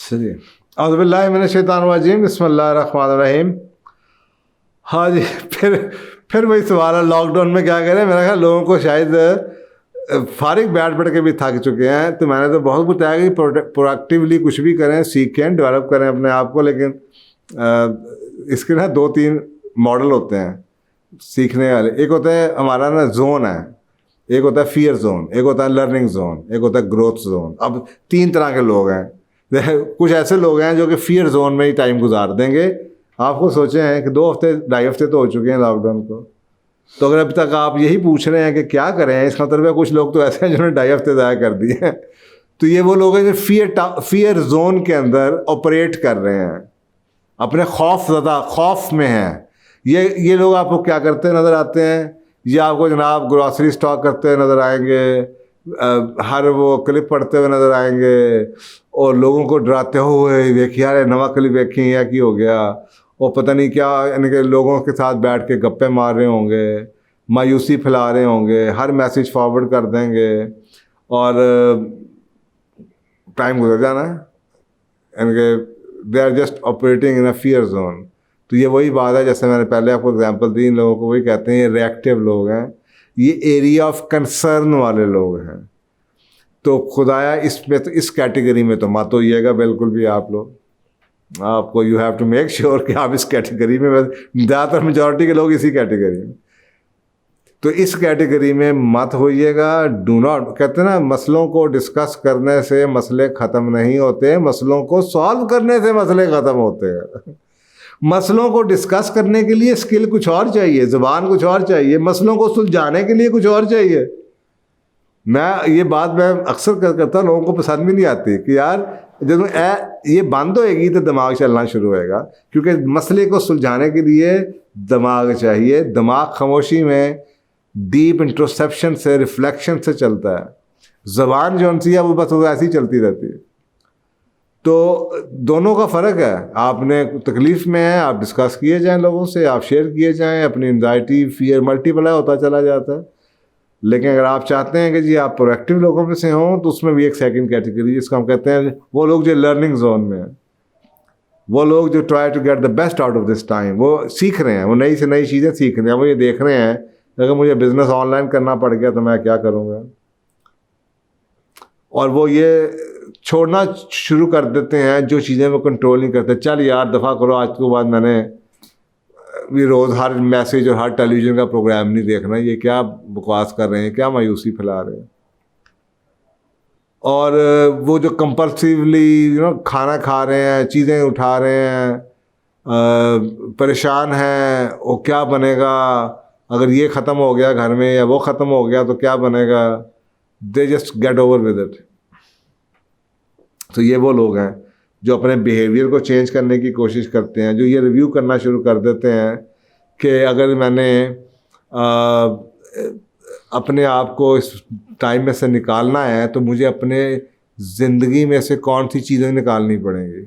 चलिए, औज़ुबिल्लाहि मिनश्शैतानिर्रजीम, बिस्मिल्लाहिर्रहमानिर्रहीम। हाँ जी, फिर वही सवाल है, लॉकडाउन में क्या करें। मेरा ख्याल लोगों को शायद फारिग बैठ के भी थक चुके हैं। तो मैंने तो बहुत बताया कि प्रोएक्टिवली कुछ भी करें, सीखें, डेवलप करें अपने आप को। लेकिन इसके ना 2-3 मॉडल होते हैं सीखने वाले। एक होता है हमारा ना जोन है, एक होता है फियर जोन, एक होता है लर्निंग जोन, एक होता है ग्रोथ जोन। अब 3 तरह के लोग हैं। कुछ ऐसे लोग हैं जो कि फियर जोन में ही टाइम गुजार देंगे। आपको सोचे हैं कि 2 हफ्ते 2.5 हफ्ते तो हो चुके हैं लॉकडाउन को, तो अगर अभी तक आप यही पूछ रहे हैं कि क्या करें, इसका मतलब है कुछ लोग तो ऐसे हैं जिन्होंने 2.5 हफ्ते ज़ाया कर दिए हैं। तो ये वो लोग हैं जो फियर जोन के अंदर ऑपरेट कर रहे हैं, अपने खौफ में हैं। ये लोग आपको क्या करते नज़र आते हैं? ये आपको जनाब ग्रॉसरी स्टॉक करते हुए नज़र आएंगे, हर वो क्लिप पढ़ते हुए नज़र आएंगे और लोगों को डराते हुए, देखिए यार नवा क्लिप देखी या की हो गया, और पता नहीं क्या, यानी कि लोगों के साथ बैठ के गप्पे मार रहे होंगे, मायूसी फैला रहे होंगे, हर मैसेज फॉरवर्ड कर देंगे और टाइम गुजर जाना है। यानी कि they are just operating in a fear zone. तो ये वही बात है, जैसे मैंने पहले आपको एग्जांपल दी, इन लोगों को वही कहते हैं, ये रिएक्टिव लोग हैं, ये एरिया ऑफ कंसर्न वाले लोग हैं। तो खुदाया इसमें तो इस कैटेगरी में तो मत होइएगा बिल्कुल भी आप लोग। आपको you have to make sure कि आप इस कैटेगरी में, ज़्यादातर मेजॉरिटी के लोग इसी कैटेगरी में, तो इस कैटेगरी में मत होइएगा। डू नॉट, कहते हैं ना, मसलों को डिस्कस करने से मसले ख़त्म नहीं होते, मसलों को सॉल्व करने से मसले ख़त्म होते हैं। मसलों को डिस्कस करने के लिए स्किल कुछ और चाहिए, ज़ुबान कुछ और चाहिए, मसलों को सुलझाने के लिए कुछ और चाहिए। ये बात मैं अक्सर करता हूँ, लोगों को पसंद भी नहीं आती कि यार जब ये बंद होएगी तो दिमाग चलना शुरू होएगा, क्योंकि मसले को सुलझाने के लिए दिमाग चाहिए। दिमाग खामोशी में डीप इंट्रोस्पेक्शन से, रिफ्लेक्शन से चलता है। ज़बान जो है वो बस वो ऐसी चलती रहती है। तो दोनों का फ़र्क है। आपने तकलीफ़ में है, आप डिस्कस किए जाएं लोगों से, आप शेयर किए जाएं, अपनी एंजाइटी फियर मल्टीप्लाई होता चला जाता है। लेकिन अगर आप चाहते हैं कि जी आप प्रोएक्टिव लोगों में से हों, तो उसमें भी एक सेकंड कैटेगरी, जिसको हम कहते हैं वो लोग जो लर्निंग जोन में हैं, वो लोग जो try to get the best out of this time. वो सीख रहे हैं, वो नई से नई चीज़ें सीख रहे हैं। वो ये देख रहे हैं अगर मुझे बिज़नेस ऑनलाइन करना पड़ गया तो मैं क्या करूँगा, और वो ये छोड़ना शुरू कर देते हैं जो चीज़ें वो कंट्रोल नहीं करते। चल यार दफ़ा करो, आज के बाद मैंने भी रोज़ हर मैसेज और हर टेलीविज़न का प्रोग्राम नहीं देखना, ये क्या बकवास कर रहे हैं, क्या मायूसी फैला रहे हैं। और वो जो कंपल्सिवली खाना खा रहे हैं, चीज़ें उठा रहे हैं, परेशान हैं, वो क्या बनेगा अगर ये ख़त्म हो गया घर में, या वो ख़त्म हो गया तो क्या बनेगा। They just get over with it. तो ये वो लोग हैं जो अपने बिहेवियर को चेंज करने की कोशिश करते हैं, जो ये रिव्यू करना शुरू कर देते हैं कि अगर मैंने अपने आप को इस टाइम में से निकालना है तो मुझे अपने ज़िंदगी में से कौन सी चीज़ें निकालनी पड़ेंगी।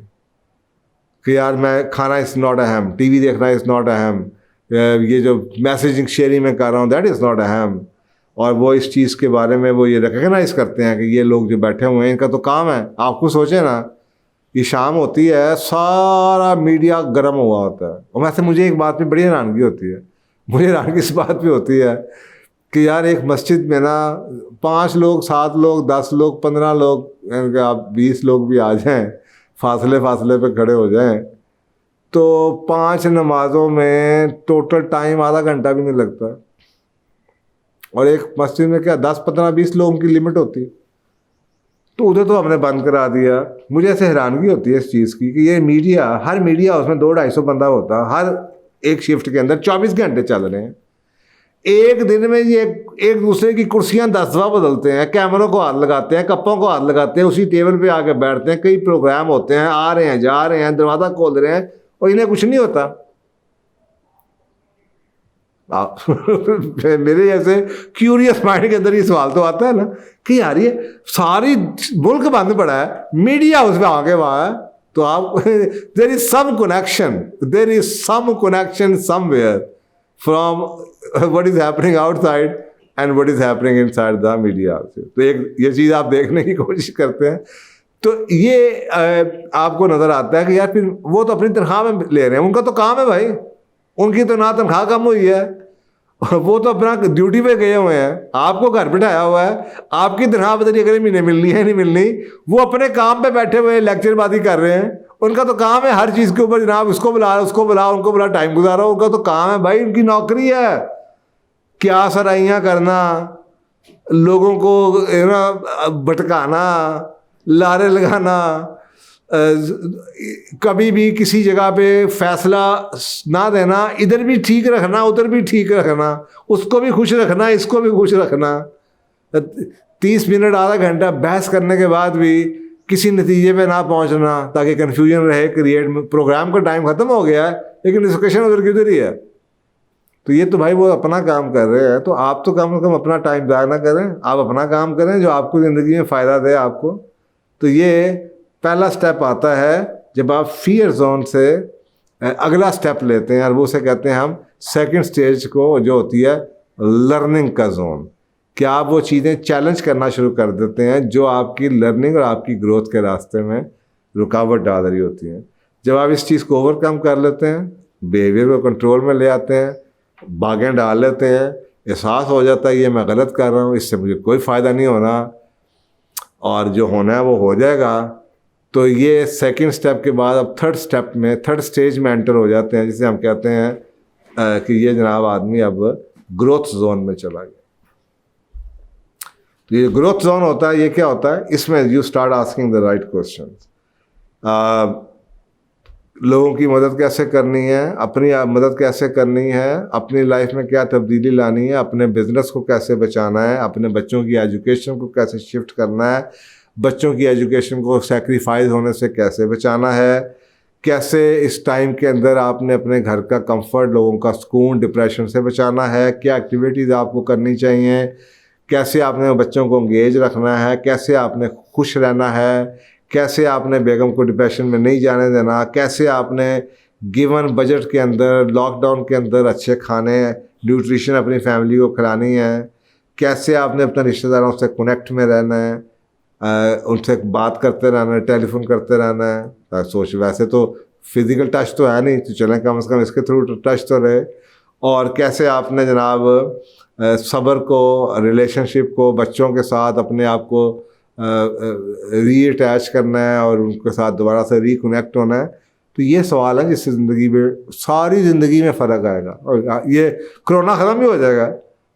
कि यार मैं खाना इज़ नॉट अहम, टीवी देखना इज़ नॉट अहम, ये जो मैसेजिंग शेयरिंग में कर रहा हूँ दैट इज़ नॉट अहम। और वो इस चीज़ के बारे में वो ये रिकग्नाइज़ करते हैं कि ये लोग जो बैठे हुए हैं इनका तो काम है। आपको सोचें ना, ये शाम होती है, सारा मीडिया गर्म हुआ होता है। और वैसे मुझे एक बात पे बड़ी हैरानगी होती है, मुझे हैरानगी इस बात पे होती है कि यार एक मस्जिद में ना 5 लोग, 7 लोग, 10 लोग, 15 लोग, यानी कि आप 20 लोग भी आ जाएं, फासले पे खड़े हो जाएं, तो 5 नमाज़ों में टोटल टाइम आधा घंटा भी नहीं लगता। और एक मस्जिद में क्या 10, 15, 20 लोगों की लिमिट होती है, तो उधर तो हमने बंद करा दिया। मुझे ऐसे हैरानगी होती है इस चीज़ की कि ये मीडिया, हर मीडिया उसमें 200-250 बंदा होता है, हर एक शिफ्ट के अंदर 24 घंटे चल रहे हैं। एक दिन में ये एक दूसरे की कुर्सियां 10 दफ़ा बदलते हैं, कैमरों को हाथ लगाते हैं, कप्पों को हाथ लगाते हैं, उसी टेबल पे आके बैठते हैं। कई प्रोग्राम होते हैं, आ रहे हैं, जा रहे हैं, दरवाज़ा खोल रहे हैं, और इन्हें कुछ नहीं होता। मेरे जैसे क्यूरियस माइंड के अंदर ये सवाल तो आता है ना कि यार ये सारी मुल्क बंद पड़ा है, मीडिया उसमें आगे वहाँ है, तो आप there is some connection somewhere from what is happening outside and what is happening inside the media. तो एक ये चीज़ आप देखने की कोशिश करते हैं। तो ये आपको नज़र आता है कि यार फिर वो तो अपनी तनख्वाह में ले रहे हैं, उनका तो काम है भाई, उनकी तो ना तनख्वाह कम हुई है, वो तो अपना ड्यूटी पे गए हुए हैं, आपको घर बिठाया हुआ है, आपकी तनख्वाह पता नहीं अगले महीने मिलनी है नहीं मिलनी, वो अपने काम पे बैठे हुए लेक्चरबाजी कर रहे हैं, उनका तो काम है हर चीज़ के ऊपर जनाब उसको बुला उसको बुला उनको बुला टाइम गुजारा, उनका तो काम है भाई, उनकी नौकरी है क्या सराइयाँ करना, लोगों को ना भटकाना, लारे लगाना, कभी भी किसी जगह पे फैसला ना देना, इधर भी ठीक रखना उधर भी ठीक रखना, उसको भी खुश रखना इसको भी खुश रखना, 30 मिनट आधा घंटा बहस करने के बाद भी किसी नतीजे पे ना पहुंचना ताकि कन्फ्यूजन रहे क्रिएट, प्रोग्राम का टाइम ख़त्म हो गया है लेकिन डिस्कशन उधर की उधर ही है। तो ये तो भाई वो अपना काम कर रहे हैं, तो आप तो कम से कम अपना टाइम ज़ाया ना करें, आप अपना काम करें जो आपको ज़िंदगी में फ़ायदा दे आपको। तो ये पहला स्टेप आता है जब आप फियर जोन से अगला स्टेप लेते हैं, और वो उसे कहते हैं हम सेकंड स्टेज को, जो होती है लर्निंग का जोन। क्या आप वो चीज़ें चैलेंज करना शुरू कर देते हैं जो आपकी लर्निंग और आपकी ग्रोथ के रास्ते में रुकावट डाल रही होती हैं। जब आप इस चीज़ को ओवरकम कर लेते हैं, बिहेवियर को कंट्रोल में ले आते हैं, भागें डाल लेते हैं, एहसास हो जाता है ये मैं गलत कर रहा हूँ, इससे मुझे कोई फ़ायदा नहीं होना और जो होना है वो हो जाएगा, तो ये सेकंड स्टेप के बाद अब थर्ड स्टेप में, थर्ड स्टेज में एंटर हो जाते हैं, जिसे हम कहते हैं कि ये जनाब आदमी अब ग्रोथ जोन में चला गया। तो ये ग्रोथ जोन होता है, ये क्या होता है, इसमें you start asking the right question. लोगों की मदद कैसे करनी है, अपनी मदद कैसे करनी है, अपनी लाइफ में क्या तब्दीली लानी है, अपने बिजनेस को कैसे बचाना है, अपने बच्चों की एजुकेशन को कैसे शिफ्ट करना है, बच्चों की एजुकेशन को सैक्रिफाइस होने से कैसे बचाना है, कैसे इस टाइम के अंदर आपने अपने घर का कंफर्ट, लोगों का सुकून डिप्रेशन से बचाना है, क्या एक्टिविटीज़ आपको करनी चाहिए, कैसे आपने बच्चों को इंगेज रखना है, कैसे आपने खुश रहना है, कैसे आपने बेगम को डिप्रेशन में नहीं जाने देना, कैसे आपने गिवन बजट के अंदर लॉकडाउन के अंदर अच्छे खाने न्यूट्रिशन अपनी फैमिली को खिलानी है, कैसे आपने अपने रिश्तेदारों से कनेक्ट में रहना है, उनसे बात करते रहना है, टेलीफोन करते रहना है। सोच वैसे तो फिज़िकल टच तो है नहीं, तो चलें कम से कम इसके थ्रू टच तो रहे। और कैसे आपने जनाब सब्र को, रिलेशनशिप को, बच्चों के साथ अपने आप को रीअटैच करना है और उनके साथ दोबारा से रिकनेक्ट होना है। तो ये सवाल है जिससे ज़िंदगी में, सारी ज़िंदगी में फ़र्क आएगा। और ये कोरोना ख़त्म भी हो जाएगा,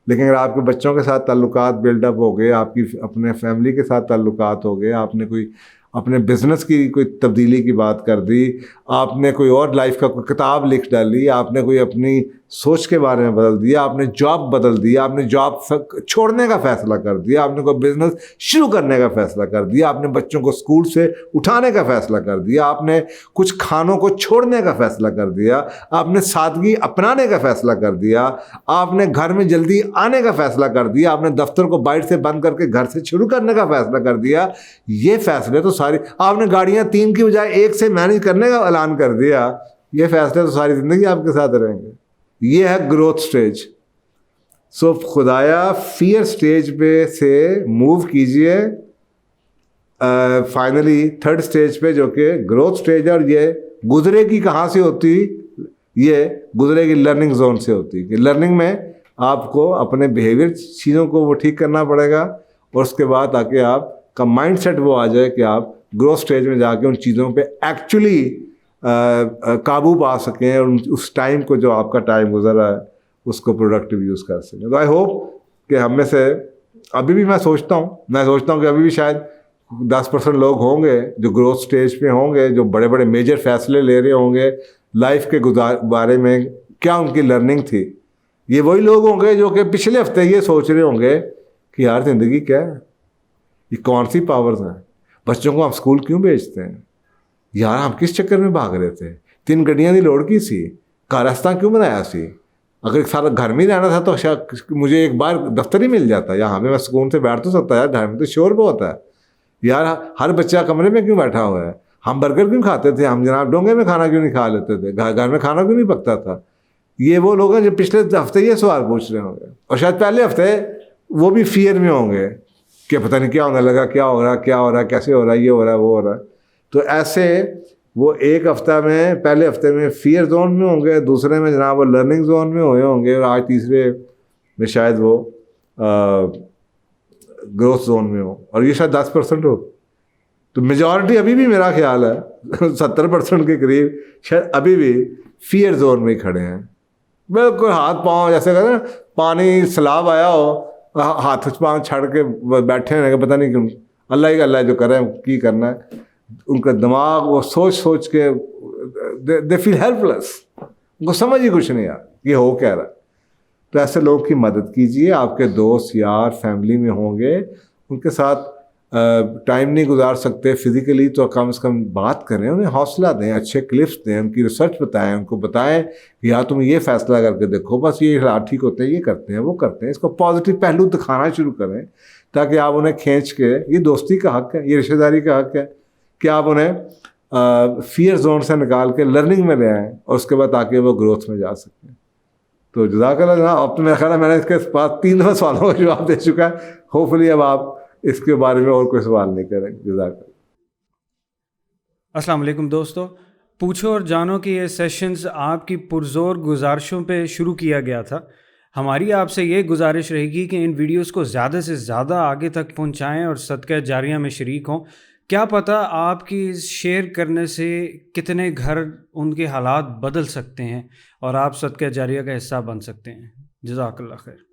लेकिन अगर आपके बच्चों के साथ ताल्लुकात बिल्डअप हो गए, आपकी अपने फैमिली के साथ ताल्लुकात हो गए, आपने कोई अपने बिज़नेस की कोई तब्दीली की बात कर दी, आपने कोई और लाइफ का कोई किताब लिख डाली, आपने कोई अपनी सोच के बारे में बदल दिया, आपने जॉब बदल दिया, आपने जॉब छोड़ने का फ़ैसला कर दिया, आपने कोई बिज़नेस शुरू करने का फ़ैसला कर दिया, आपने बच्चों को स्कूल से उठाने का फ़ैसला कर दिया, आपने कुछ खानों को छोड़ने का फ़ैसला कर दिया, आपने सादगी अपनाने का फ़ैसला कर दिया, आपने घर में जल्दी आने का फ़ैसला कर दिया, आपने दफ्तर को बाहर से बंद करके घर से शुरू करने का फ़ैसला कर दिया। ये फ़ैसले तो सारी, आपने गाड़ियाँ 3 की बजाय 1 से मैनेज करने का ऐलान कर दिया, ये फ़ैसले तो सारी ज़िंदगी आपके साथ रहेंगे। ये है ग्रोथ स्टेज। सो खुदाया फियर स्टेज पे से मूव कीजिए फाइनली थर्ड स्टेज पे, जो कि ग्रोथ स्टेज है। और ये गुजरेगी कहाँ से होती, ये गुजरेगी लर्निंग जोन से होती, कि लर्निंग में आपको अपने बिहेवियर चीज़ों को वो ठीक करना पड़ेगा, और उसके बाद ताकि आपका माइंड सेट वो आ जाए कि आप ग्रोथ स्टेज में जाके उन चीज़ों पे एक्चुअली काबू पा सकें, और उस टाइम को, जो आपका टाइम गुजरा है, उसको प्रोडक्टिव यूज़ कर सकें। तो आई होप कि हम में से अभी भी मैं सोचता हूँ कि अभी भी शायद 10% लोग होंगे जो ग्रोथ स्टेज पे होंगे, जो बड़े बड़े मेजर फैसले ले रहे होंगे लाइफ के बारे में, क्या उनकी लर्निंग थी। ये वही लोग होंगे जो कि पिछले हफ्ते ये सोच रहे होंगे कि यार ज़िंदगी क्या है, ये कौन सी पावर्स हैं, बच्चों को हम स्कूल क्यों भेजते हैं, यार हम किस चक्कर में भाग रहे थे, 3 गड्डियाँ की लोड़ की सी, कारस्तान क्यों बनाया सी, अगर सारा घर में रहना था तो शायद मुझे एक बार दफ्तर ही मिल जाता, यहाँ पे मैं सुकून से बैठ तो सकता है, घर में तो शोर बहुत है यार, हर बच्चा कमरे में क्यों बैठा हुआ है, हम बर्गर क्यों खाते थे, हम जनाब डोंगे में खाना क्यों नहीं खा लेते थे, घर में खाना क्यों नहीं पकता था। ये वो लोग हैं जो पिछले हफ्ते ये सवाल पूछ रहे होंगे, और शायद पहले हफ्ते वो भी फियर में होंगे कि पता नहीं क्या होने लगा, क्या हो रहा है, कैसे हो रहा है, ये हो रहा है, वो हो रहा है। तो ऐसे वो एक हफ्ता में, पहले हफ्ते में फियर जोन में होंगे, दूसरे में जनाब वो लर्निंग जोन में हुए होंगे, और आज तीसरे में शायद वो ग्रोथ जोन में हो, और ये शायद 10% हो। तो मेजॉरिटी अभी भी मेरा ख्याल है 70% के करीब शायद अभी भी फियर जोन में ही खड़े हैं। बिल्कुल हाथ पाँव जैसे कहते हैं ना, पानी सैलाब आया हो, हाथ पाँव छड़ के बैठे हैं कि पता नहीं क्यों, अल्लाह जो करे की करना है। उनका दिमाग वो सोच सोच के दे फील हेल्पलेस, उनको समझ ही कुछ नहीं आ ये हो क्या रहा है। तो ऐसे लोग की मदद कीजिए, आपके दोस्त यार फैमिली में होंगे, उनके साथ टाइम नहीं गुजार सकते फिज़िकली तो कम से कम बात करें, उन्हें हौसला दें, अच्छे क्लिप्स दें, उनकी रिसर्च बताएं, उनको बताएं कि यार तुम ये फैसला करके देखो, बस ये हालात ठीक होते हैं, ये करते हैं, वो करते हैं। इसको पॉजिटिव पहलू दिखाना शुरू करें ताकि आप उन्हें खींच के, ये दोस्ती का हक़ है, ये रिश्तेदारी का हक़ है कि आप उन्हें फियर जोन से निकाल के लर्निंग में ले आएँ, और उसके बाद ताकि वो ग्रोथ में जा सकें। तो जज़ाकल्लाह जनाब, अब तो मेरा ख्याल है मैंने इसके पास 3 दफ़ा सवालों का जवाब दे चुका है। होपफुली अब आप इसके बारे में और कोई सवाल नहीं करें। जज़ाकल्लाह। अस्सलाम वालेकुम दोस्तों, पूछो और जानो कि ये सेशंस आपकी पुरज़ोर गुजारिशों पे शुरू किया गया था। हमारी आपसे ये गुजारिश रहेगी कि इन वीडियोस को ज़्यादा से ज़्यादा आगे तक पहुंचाएं और सदका जारिया में शरीक हों। क्या पता आपकी शेयर करने से कितने घर उनके हालात बदल सकते हैं और आप सदका जारिया का हिस्सा बन सकते हैं। जज़ाकल्लाह खैर।